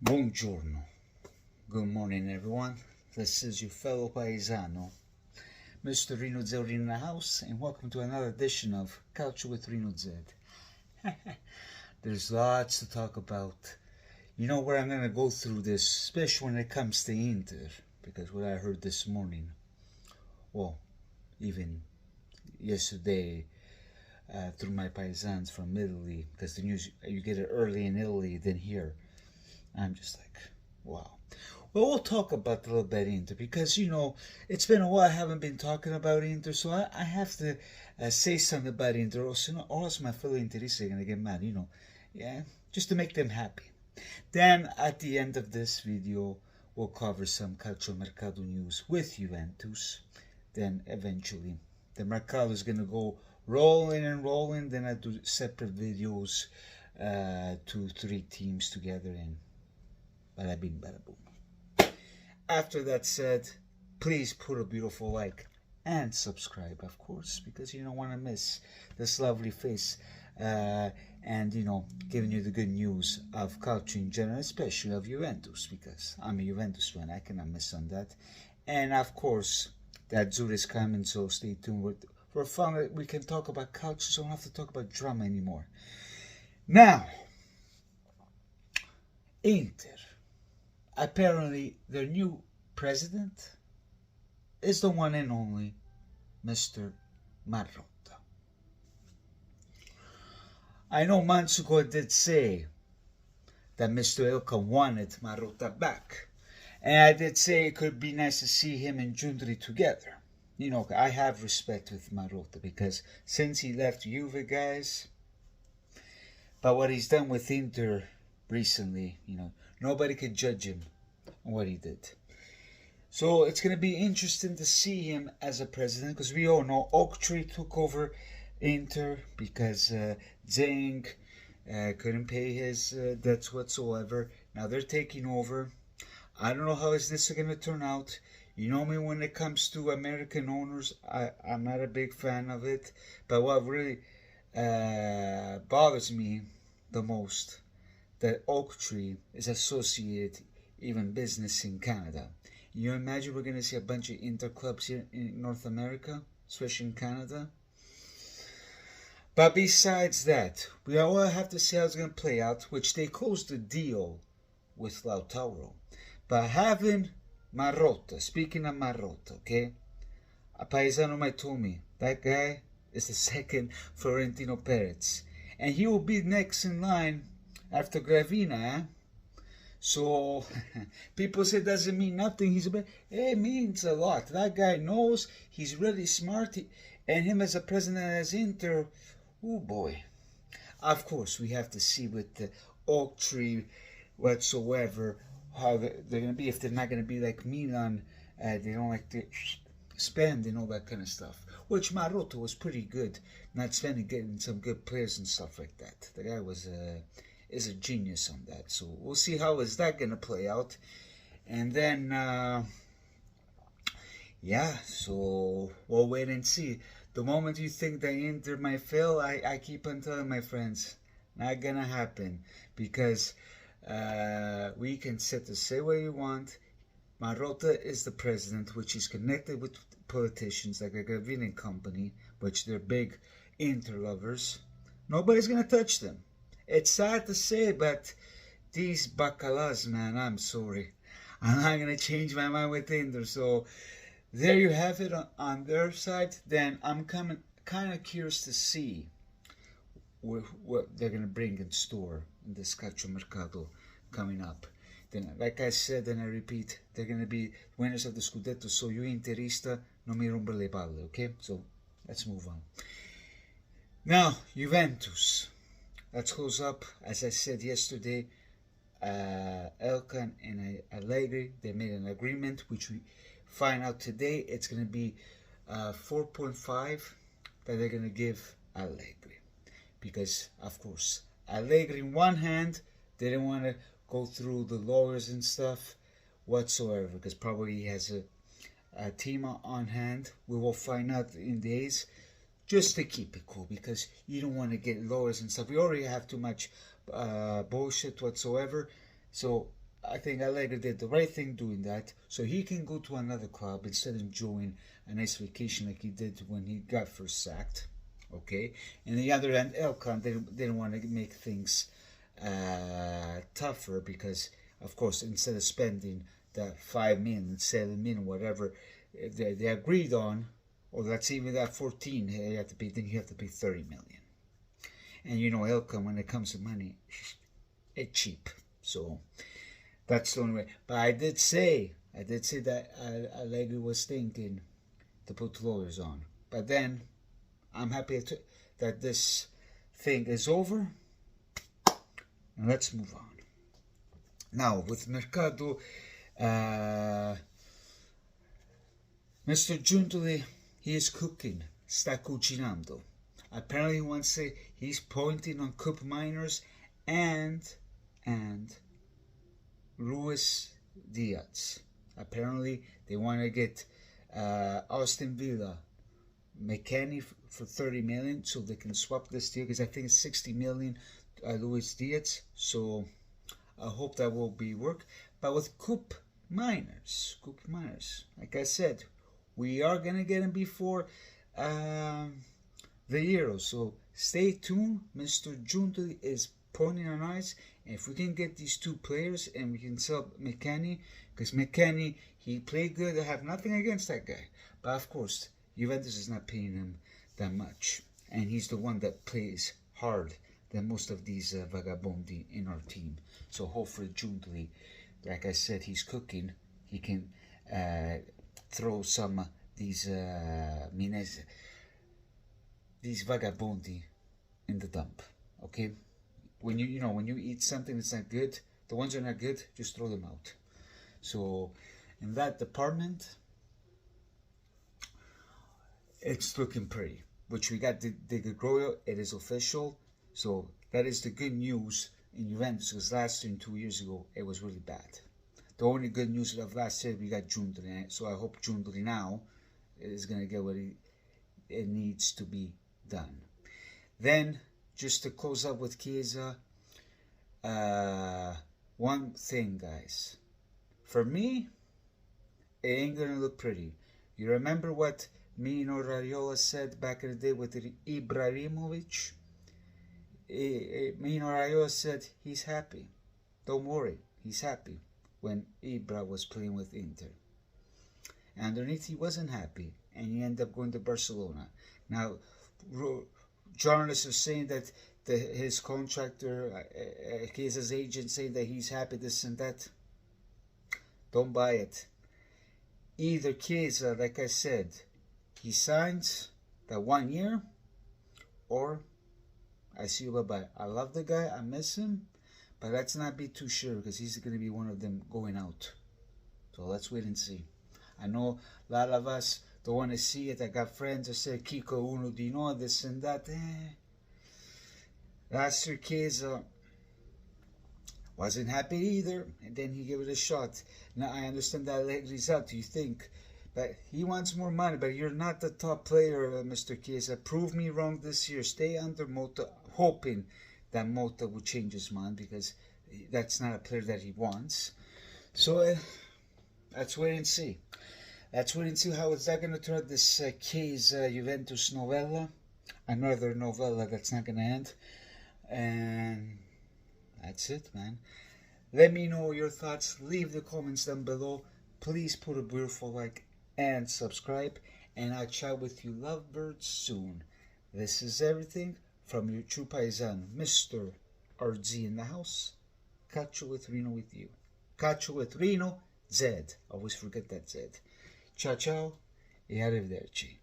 Buongiorno. Good morning, everyone. This is your fellow paisano, Mr. Rino Zeri in the house, and welcome to another edition of Calcio with Rino Z. There's lots to talk about. You know where I'm going to go through this, especially when it comes to Inter, because what I heard this morning, well, even yesterday, through my paisans from Italy, because the news, you get it early in Italy than here. I'm just like, wow. Well, we'll talk about a little bit Inter because, it's been a while I haven't been talking about Inter, so I have to say something about Inter, or else my fellow Interists are going to get mad, Yeah, just to make them happy. Then, at the end of this video, we'll cover some Calcio Mercato news with Juventus. Then, eventually, the Mercato is going to go rolling and rolling. Then I do separate videos, 2-3 teams together, and bada bing, bada boom. After that said, please put a beautiful like and subscribe, of course, because you don't want to miss this lovely face and, giving you the good news of Calcio in general, especially of Juventus, because I'm a Juventus fan. I cannot miss on that. And, of course, that Azzurri is coming, so stay tuned. We're fun. We can talk about Calcio, so I don't have to talk about drama anymore. Now, Inter. Apparently, their new president is the one and only Mr. Marotta. I know months ago I did say that Mr. Ilka wanted Marotta back. And I did say it could be nice to see him and Giuntoli together. I have respect with Marotta because since he left Juve, guys, but what he's done with Inter recently, nobody could judge him on what he did. So it's going to be interesting to see him as a president because we all know Oaktree took over Inter because Zeng couldn't pay his debts whatsoever. Now they're taking over. I don't know how is this going to turn out. You know me, when it comes to American owners, I'm not a big fan of it. But what really bothers me the most, that Oaktree is associated even business in Canada. You imagine we're going to see a bunch of Inter clubs here in North America, especially in Canada? But besides that, we all have to see how it's going to play out, which they closed the deal with Lautaro. But having Marotta, speaking of Marotta, okay? A paisano might told me, that guy is the second Florentino Perez. And he will be next in line after Gravina, eh? So, people say it doesn't mean nothing. It means a lot. That guy knows, he's really smart. And him as a president as Inter, oh boy. Of course, we have to see with the Oaktree whatsoever, how they're going to be. If they're not going to be like Milan, they don't like to spend and all that kind of stuff. Which Marotta was pretty good, not spending, getting some good players and stuff like that. The guy is a genius on that. So we'll see how is that going to play out. And then, yeah, so we'll wait and see. The moment you think that Inter might fail, I keep on telling my friends, not going to happen. Because we can sit to say what you want. Marotta is the president, which is connected with politicians like the Gravina Company, which they're big Inter lovers. Nobody's going to touch them. It's sad to say, but these bacalas, man, I'm sorry. I'm not going to change my mind with Inter. So there you have it on their side. Then I'm kind of curious to see what they're going to bring in store in this Calcio Mercato coming up. Then, like I said and I repeat, they're going to be winners of the Scudetto. So you Interista, non mi romper le palle, okay? So let's move on. Now, Juventus. Let's close up. As I said yesterday, Elkan and Allegri, they made an agreement, which we find out today. It's going to be 4.5 that they're going to give Allegri. Because, of course, Allegri, in one hand, they didn't want to go through the lawyers and stuff whatsoever, because probably he has a team on hand. We will find out in days, just to keep it cool, because you don't want to get lawyers and stuff. We already have too much bullshit whatsoever. So I think Allegri did the right thing doing that, so he can go to another club instead of enjoying a nice vacation like he did when he got first sacked. Okay, and the other end, Elkan didn't want to make things tougher because, of course, instead of spending the 5 million, 7 million, whatever they agreed on, or that's even that 14, then you have to pay 30 million. And you know, Elkan, when it comes to money, it's cheap. So that's the only way. But I did say that Allegri was thinking to put lawyers on. But then I'm happy that this thing is over. And let's move on. Now, with Mercato, Mr. Giuntoli, he is cooking. Sta cucinando. Apparently, he's pointing on Koopmeiners and Luis Diaz. Apparently, they want to get Aston Villa McKennie for 30 million so they can swap this deal, because I think it's 60 million Luis Diaz. So I hope that will be work. But with Koopmeiners, like I said, we are gonna get him before the Euro. So stay tuned. Mr. Giuntoli is pointing on eyes, and if we can get these two players and we can sell McKennie, because McKennie, he played good. I have nothing against that guy, but of course Juventus is not paying him that much, and he's the one that plays hard than most of these vagabondi in our team. So hopefully Giuntoli, like I said, he's cooking. He can throw some these vagabondi in the dump. Okay, when you eat something that's not good, the ones that are not good, just throw them out. So in that department, it's looking pretty. Which we got the Groyo, it is official. So that is the good news in Juventus, because last year and 2 years ago it was really bad. The only good news of last year, we got Giuntoli. So I hope Giuntoli now is gonna get what it needs to be done. Then just to close up with Chiesa, one thing, guys, for me, it ain't gonna look pretty. You remember what Mino Raiola said back in the day with Ibrahimovic? Mino Raiola said he's happy. Don't worry, he's happy when Ibra was playing with Inter. Underneath, he wasn't happy, and he ended up going to Barcelona. Now, journalists are saying that his contractor, his agent, saying that he's happy, this and that. Don't buy it. Either Chiesa, like I said, he signs that 1 year, or I see you bye-bye. I love the guy, I miss him, but let's not be too sure, because he's going to be one of them going out. So let's wait and see. I know a lot of us don't want to see it. I got friends that say Kiko uno di no, this and that. Last year Chiesa wasn't happy either, and then he gave it a shot. Now I understand that Allegri's out, you think, but he wants more money. But you're not the top player, Mr. Chiesa. Prove me wrong this year. Stay under Motta, hoping that Motta will change his mind, because that's not a player that he wants. So let's wait and see. Let's wait and see how is that going to turn out, this Chiesa Juventus novella. Another novella that's not going to end. And that's it, man. Let me know your thoughts. Leave the comments down below. Please put a beautiful like and subscribe. And I'll chat with you lovebirds soon. This is everything from your true paisan, Mr. RZ in the house. Calcio with Rino with you. Calcio with Rino, Z. Always forget that Z. Ciao ciao e arrivederci.